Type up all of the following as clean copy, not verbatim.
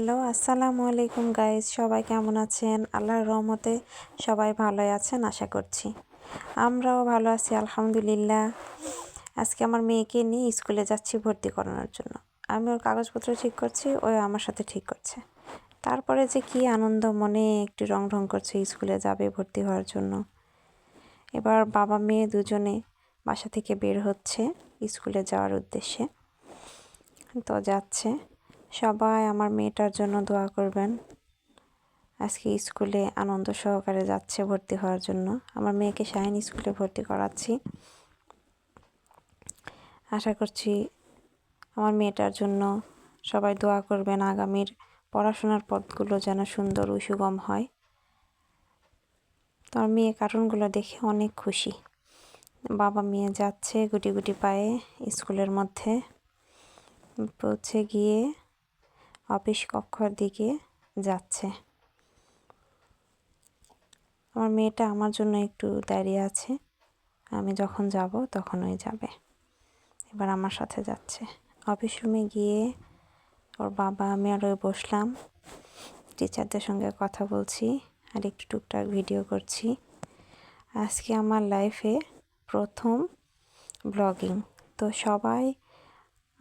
Hello, আসসালামু আলাইকুম guys, সবাই কেমন আছেন? আল্লাহর রহমতে সবাই ভালোই আছেন আশা করছি। আমরাও ভালো আছি আলহামদুলিল্লাহ। আজকে আমার মেয়েকে নিয়ে স্কুলে যাচ্ছি ভর্তি করানোর জন্য। আমি ওর কাগজপত্র ঠিক করছি, ও আমার সাথে ঠিক করছে। তারপরে যে কি আনন্দ, মনে একটু রং ঢং করছে, স্কুলে যাবে ভর্তি হওয়ার জন্য। এবার বাবা মেয়ে দুজনে বাসা থেকে বের হচ্ছে স্কুলে যাওয়ার উদ্দেশ্যে। তো যাচ্ছে। সবাই আমার মেয়েটার জন্য দোয়া করবেন। আজকে স্কুলে আনন্দ সহকারে যাচ্ছে ভর্তি হওয়ার জন্য। আমার মেয়েকে শাহিন স্কুলে ভর্তি করাচ্ছি। আশা করছি আমার মেয়েটার জন্য সবাই দোয়া করবেন, আগামীর পড়াশোনার পথগুলো যেন সুন্দর ও সুগম হয়। তো আমার মেয়ে কার্টুনগুলো দেখে অনেক খুশি। বাবা মেয়ে যাচ্ছে গুটি গুটি পায়ে স্কুলের মধ্যে, পৌঁছে গিয়ে অফিস কক্ষর দিকে যাচ্ছে। আমার মেয়েটা আমার জন্য একটু দাঁড়িয়ে আছে, আমি যখন যাব তখনই যাবে। এবার আমার সাথে যাচ্ছে। অফিস রুমে গিয়ে ওর বাবা আমি আর ওই বসলাম, টিচারদের সঙ্গে কথা বলছি আর একটু টুকটাক ভিডিও করছি। আজকে আমার লাইফে প্রথম ব্লগিং। তো সবাই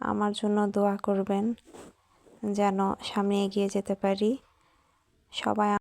আমার জন্য দোয়া করবেন যেন সামনে এগিয়ে যেতে পারি। সবাই